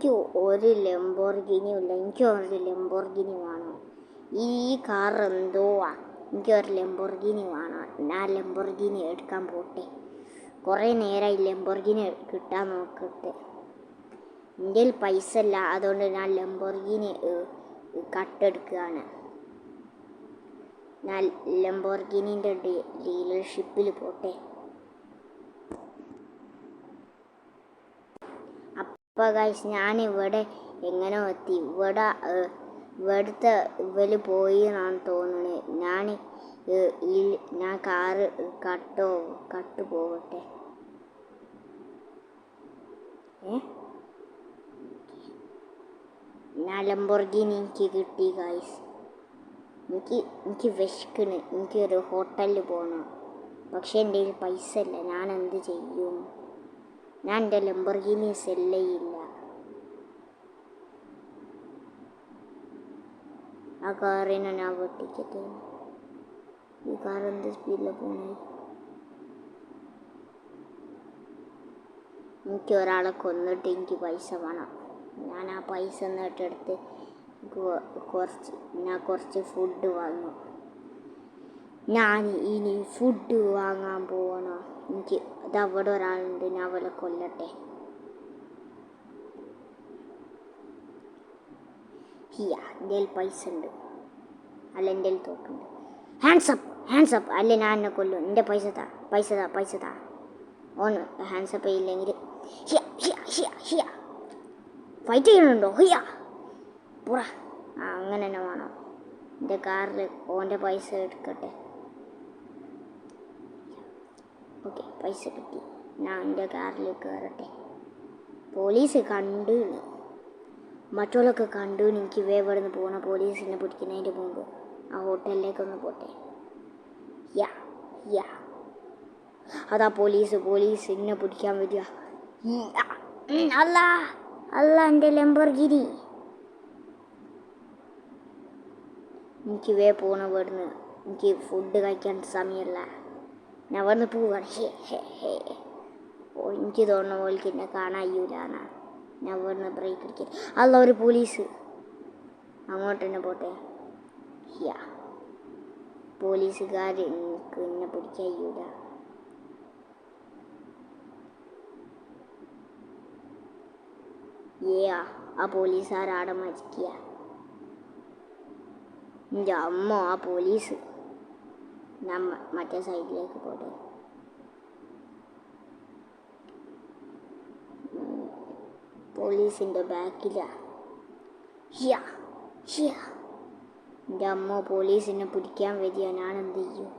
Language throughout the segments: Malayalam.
എനിക്ക് ഒരു ലംബോർഗിനിയും ഇല്ല. എനിക്ക് ഒരു ലംബോർഗിനി വേണം. ഈ കാർ എന്തോ എനിക്ക് ഒരു ലംബോർഗിനി വേണം. ഞാൻ ലംബോർഗിനി എടുക്കാൻ പോട്ടെ. കുറേ നേരമായി ലംബോർഗിനി കിട്ടാൻ നോക്കട്ടെ. എൻ്റെ കയ്യിൽ പൈസ ഇല്ല, അതുകൊണ്ട് ഞാൻ ലംബോർഗിനി കട്ടെടുക്കുകയാണ്. ഞാൻ ലംബോർഗിനിൻ്റെ ഡീലർഷിപ്പിൽ പോട്ടെ. അപ്പോൾ ഗൈസ് ഞാനിവിടെ എങ്ങനെ എത്തി? ഇവിടുത്തെ ഇവര് പോയി എന്നാണ് തോന്നുന്നത്. ഞാൻ കാറ് കട്ട് പോകട്ടെ. ഞാൻ ലംബോർഗിനി എനിക്ക് കിട്ടി ഗൈസ്. എനിക്ക് വിശക്കണ്. എനിക്കൊരു ഹോട്ടലിൽ പോകണം. പക്ഷേ എൻ്റെ കയ്യിൽ പൈസ ഇല്ല. ഞാൻ എന്ത് ചെയ്യും? ഞാൻ എൻ്റെ ലംബോർഗിനി സെല്ല് ചെയ്യില്ല. ആ കാറിനെ ഞാൻ വെട്ടിക്കട്ടെ. ഈ കാർ എന്ത് സ്പീഡിലാണ് പോണേ? എനിക്ക് ഒരാളെ കൊന്നിട്ട് എനിക്ക് പൈസ വേണം. ഞാൻ ആ പൈസ എന്നിട്ടെടുത്ത് കുറച്ച് ഫുഡ് വാങ്ങും. ഞാൻ ഇനി ഫുഡ് വാങ്ങാൻ പോകണം. എനിക്ക് അതവിടെ ഒരാളുണ്ട്, ഞാൻ അവളെ കൊല്ലട്ടെ. എൻ്റെ പൈസ ഉണ്ട്. അല്ല, എൻ്റെ തോക്കുണ്ട്. Hands up. അല്ല, ഞാൻ എന്നെ കൊല്ലും. എൻ്റെ പൈസ താ. ഓൺ ഹാൻഡ്സ് അപ്പ് ചെയ്യില്ലെങ്കിൽ ഫൈറ്റ് ചെയ്യണുണ്ടോ? പുറ അങ്ങനെ തന്നെ വേണം. എൻ്റെ കാറിൽ ഓൻ്റെ പൈസ എടുക്കട്ടെ. ഓക്കെ, പൈസ കിട്ടി. ഞാൻ എൻ്റെ കാറിൽ കയറട്ടെ. പോലീസ് കണ്ടു, മറ്റുള്ളവരൊക്കെ കണ്ടു. എനിക്ക് ഇവിടെ നിന്ന് പോകണം. പോലീസിനെ പിടിക്കുന്നതിൻ്റെ മുമ്പ് ആ ഹോട്ടലിലേക്കൊന്ന് പോട്ടെ. അതാ പോലീസ് എന്നെ പിടിക്കാൻ വരിക. അല്ല എൻ്റെ ലംബോർഗിനി. എനിക്ക് പോകണം ഇവിടുന്ന്. എനിക്ക് ഫുഡ് കഴിക്കാൻ സമയമല്ല. ഞാൻ ഇവിടുന്ന് പോവുകയാണ്. എനിക്ക് തോന്നുന്ന പോലേക്ക് എന്നെ കാണാൻ കഴിയൂലാണ്. ഞാൻ ഇവിടുന്ന് ബ്രേക്ക് അടിക്കാൻ. അല്ല, ഒരു പോലീസ്. അങ്ങോട്ട് തന്നെ പോട്ടെ. പോലീസുകാർ എനിക്ക് എന്നെ പിടിക്കാൻ കഴിയൂല. ആ പോലീസുകാരാടെ മരിക്കുക. എൻ്റെ അമ്മ, ആ പോലീസ്. ഞാൻ മറ്റേ സൈഡിലേക്ക് പോട്ടെ. പോലീസിൻ്റെ ബാക്കിലാണ്. എൻ്റെ അമ്മ പോലീസിനെ പിടിക്കാൻ വരിക. ഞാൻ എന്ത് ചെയ്യും?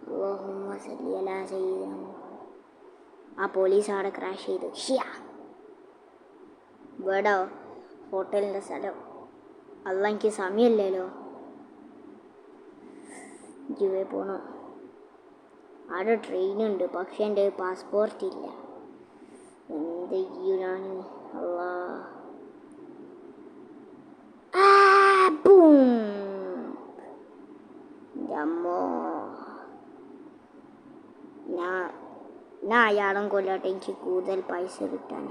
അല്ലാഹുമ്മ സല്ലി അലാ സയ്യിദിനാ മുഹമ്മദ്. ആ പോലീസ് അവിടെ ക്രാഷ് ചെയ്തു. ഇവിടെ ഹോട്ടലിൻ്റെ സ്ഥലം. അല്ല, എനിക്ക് സമയമില്ലല്ലോ. എനിക്ക് പോകണം. അവിടെ ട്രെയിനുണ്ട്, പക്ഷേ എൻ്റെ പാസ്പോർട്ട് ഇല്ല. എന്ത് ചെയ്യും ഞാൻ? അമ്മോ, ഞാൻ അയാളും കൊല്ലട്ടെ. എനിക്ക് കൂടുതൽ പൈസ കിട്ടാൻ.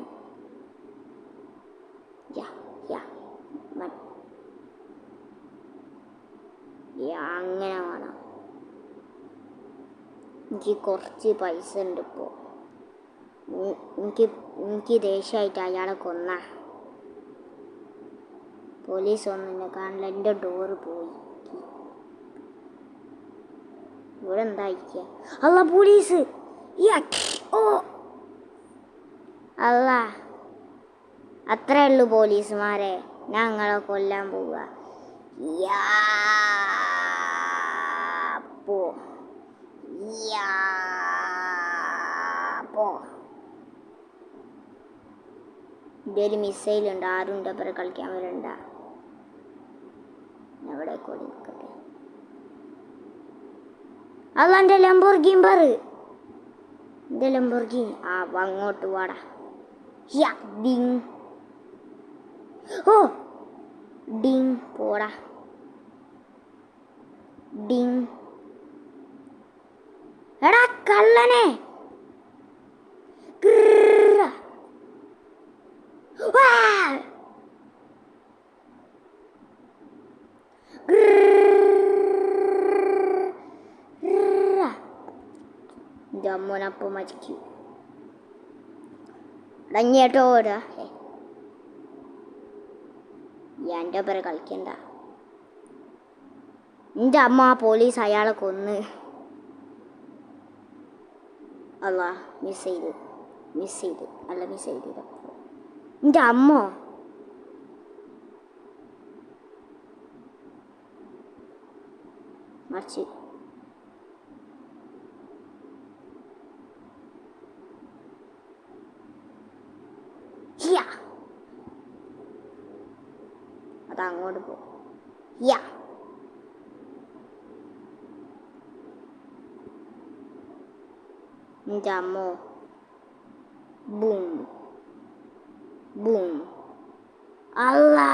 അങ്ങനെ വേണം. എനിക്ക് കുറച്ച് പൈസ ഉണ്ട് ഇപ്പോൾ. എനിക്ക് ദേഷ്യമായിട്ട് അയാളെ കൊന്ന. പോലീസ് ഒന്നും എന്നെ കാണില്ല. എൻ്റെ ഡോറ് പോയി. ഇവിടെ എന്തായിരിക്കുക? അല്ല, പോലീസ്. അല്ല, അത്രേ ഉള്ളൂ പോലീസുമാരെ. ഞാൻ നിങ്ങളെ കൊല്ലാൻ പോവുക. എൻ്റെ ഒരു മിസൈലുണ്ട്. ആരും എൻ്റെ അപ്പുറം കളിക്കാൻ വരണ്ട. എവിടെ കൂടി നിൽക്കട്ടെ. അല്ല, എൻ്റെ ലംബോർഗിനി. അങ്ങോട്ട് വാടാ. ഡിങ് പോടാ. ഡിങ്. എടാ കള്ളനെ. എൻ്റെ അമ്മോനപ്പം മരിക്കും. അടങ്ങിയേട്ടോടാ എൻ്റെ ഒപ്പരം കളിക്കണ്ട. എൻ്റെ അമ്മ പോലീസ് അയാളെ കൊന്ന്. അല്ല മിസ് ചെയ്ത് എൻ്റെ അമ്മ മറിച്ച് അതങ്ങോട്ട് പോകും. എൻ്റെ അമ്മോ ബൂം ബൂം അല്ലാ.